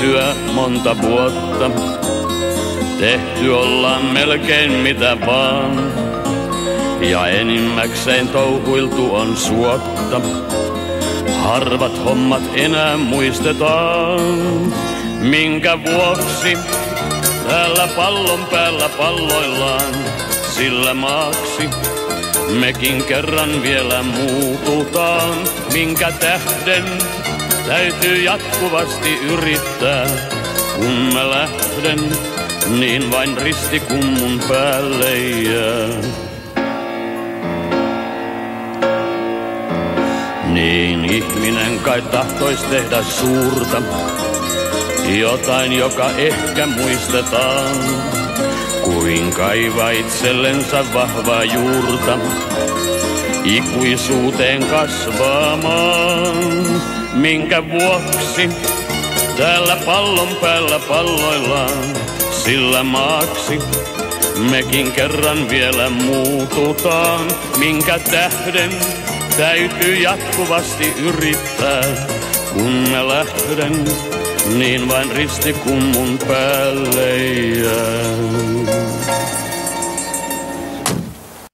tehtyä monta vuotta. Tehty ollaan melkein mitä vaan. Ja enimmäkseen touhuiltu on suotta. Harvat hommat enää muistetaan. Minkä vuoksi täällä pallon päällä palloillaan, sillä maaksi mekin kerran vielä muututaan. Minkä tähden täytyy jatkuvasti yrittää, kun mä lähden, niin vain ristikummun päälle jää. Niin ihminen kai tahtois tehdä suurta, jotain joka ehkä muistetaan, kuin kaivaa itsellensä vahvaa juurta, ikuisuuteen kasvamaan. Minkä vuoksi täällä pallon päällä palloillaan, sillä maaksi mekin kerran vielä muututaan. Minkä tähden täytyy jatkuvasti yrittää, kun mä lähden, niin vain ristikummun päälle jää.